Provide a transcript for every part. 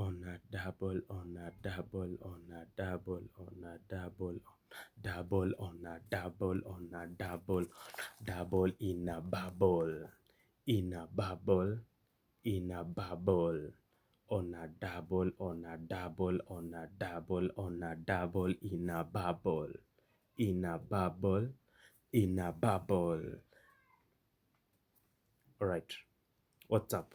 on a double on a double on a double on a double double on a double on a double double in a bubble in a bubble in a bubble on a double on a double on a double on a double in a bubble in a bubble in a bubble. All right, what's up?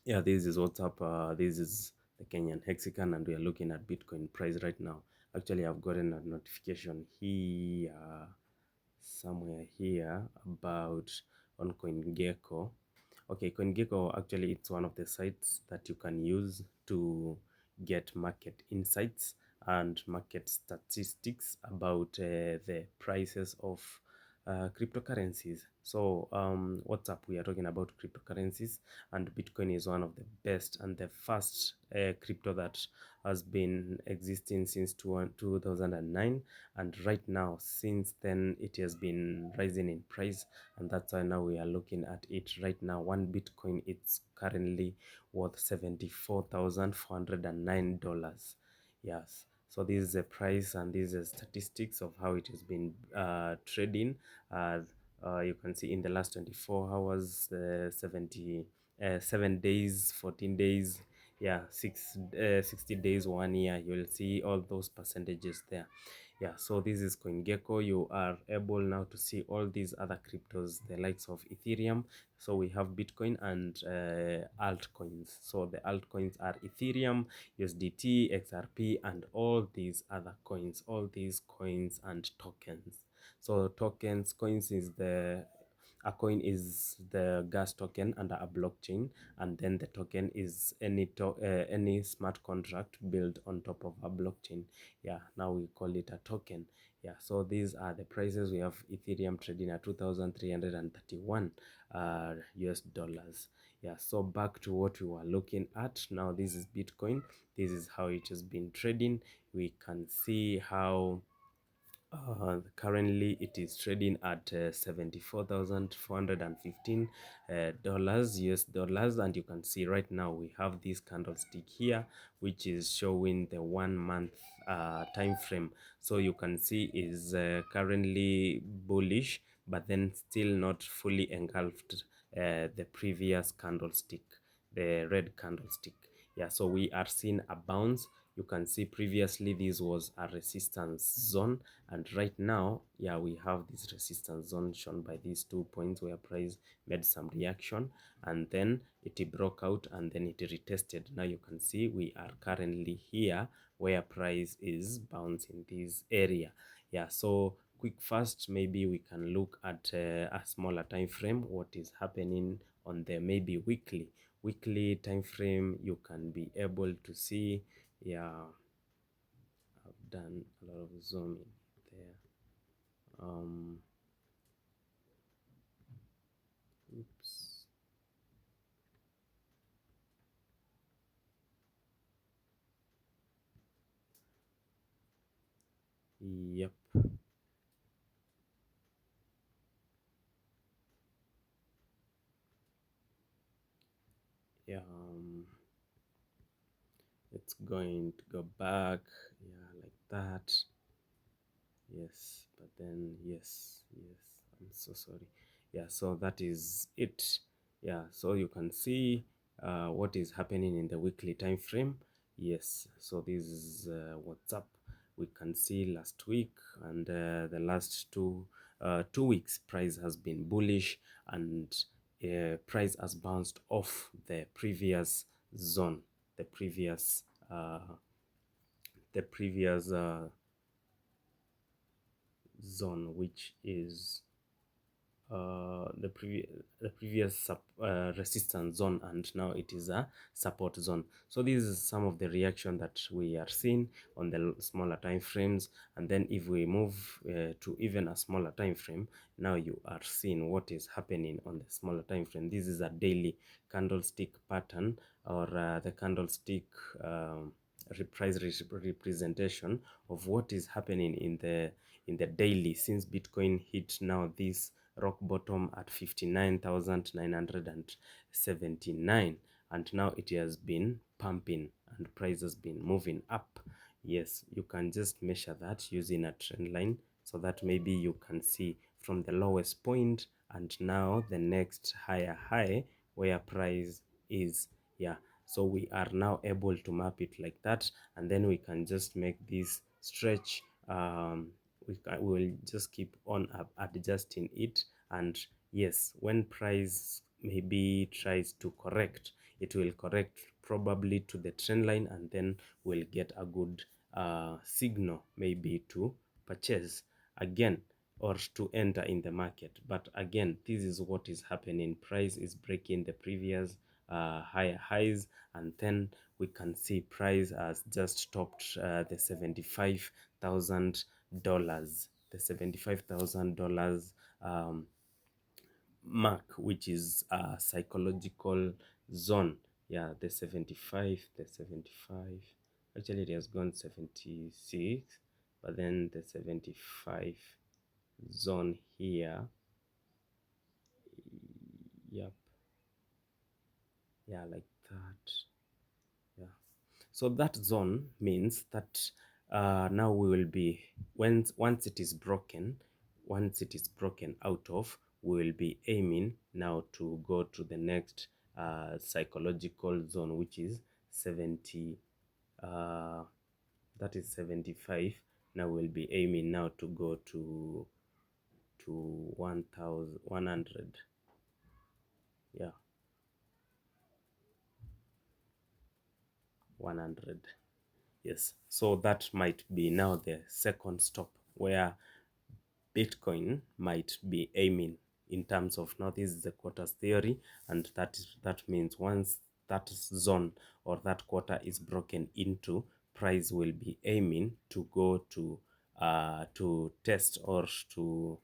Yeah, this is what's up. This is the Kenyan Hexagon, and we are looking at Bitcoin price right now. Actually, I've gotten a notification here, somewhere here, about on CoinGecko. Okay, CoinGecko, actually it's one of the sites that you can use to get market insights and market statistics about the prices of cryptocurrencies. So what's up? We are talking about cryptocurrencies, and Bitcoin is one of the best and the first crypto that has been existing since 2009, and right now since then it has been rising in price, and that's why now we are looking at it. Right now one Bitcoin, it's currently worth $74,409. Yes, so this is the price, and this is statistics of how it has been trading. uh, you can see in the last 24 hours, 7 days, 14 days, yeah, 60 days, 1 year, you'll see all those percentages there. Yeah, so this is CoinGecko. You are able now to see all these other cryptos, the likes of Ethereum. So we have Bitcoin and altcoins. So the altcoins are Ethereum, USDT, XRP, and all these other coins, all these coins and tokens. So tokens, coins is a coin is the gas token under a blockchain, and then the token is any smart contract built on top of a blockchain. Yeah, now we call it a token. Yeah, so these are the prices. We have Ethereum trading at 2,331 US dollars. Yeah, so back to what we were looking at now. This is Bitcoin. This is how it has been trading. We can see how currently it is trading at $74,415 US dollars, and you can see right now we have this candlestick here which is showing the 1 month time frame. So you can see is currently bullish, but then still not fully engulfed the previous candlestick, the red candlestick. Yeah, so we are seeing a bounce. You can see previously this was a resistance zone, and right now, yeah, we have this resistance zone shown by these 2 points where price made some reaction, and then it broke out, and then it retested. Now you can see we are currently here where price is bouncing this area. Yeah, so quick fast, maybe we can look at a smaller time frame, what is happening on the maybe weekly time frame. You can be able to see. Yeah, I've done a lot of zooming there. Oops. Yep. Yeah, it's going to go back, yeah, like that. Yes, but then yes, I'm so sorry. Yeah, so that is it. Yeah, so you can see what is happening in the weekly time frame. Yes, so this is what's up. We can see last week and the last 2 weeks price has been bullish, and price has bounced off the previous zone, the previous uh, zone, which is the previous resistance zone, and now it is a support zone. So this is some of the reaction that we are seeing on the smaller time frames, and then if we move to even a smaller time frame, now you are seeing what is happening on the smaller time frame. This is a daily candlestick pattern, or the candlestick price representation of what is happening in the daily, since Bitcoin hit now this rock bottom at 59,979, and now it has been pumping and price has been moving up. Yes, you can just measure that using a trend line, so that maybe you can see from the lowest point and now the next higher high where price is. Yeah, so we are now able to map it like that, and then we can just make this stretch. We will just keep on adjusting it, and yes, when price maybe tries to correct, it will correct probably to the trend line, and then we'll get a good signal maybe to purchase again or to enter in the market. But again, this is what is happening. Price is breaking the previous higher highs, and then we can see price has just topped the $75,000, the $75,000 mark, which is a psychological zone. Yeah, the 75, the 75, actually it has gone 76, but then the 75 zone here. Yep. Yeah, like that. Yeah, so that zone means that now we will be, once it is broken, once it is broken out of, we will be aiming now to go to the next psychological zone, which is 70, that is 75. Now we'll be aiming now to go to 1100. Yeah, 100. Yes, so that might be now the second stop where Bitcoin might be aiming in terms of, now this is the quarters theory, and that means once that zone or that quarter is broken into, price will be aiming to go to test or to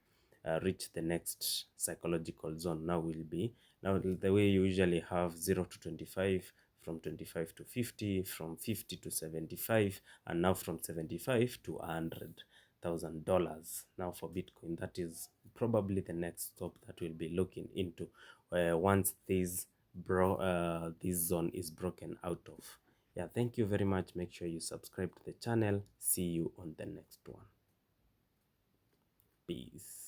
reach the next psychological zone. Now will be, now the way you usually have 0 to 25, from 25 to 50, from 50 to 75, and now from 75 to 100,000 now for Bitcoin. That is probably the next stop that we'll be looking into once this zone is broken out of. Yeah, thank you very much. Make sure you subscribe to the channel. See you on the next one. Peace.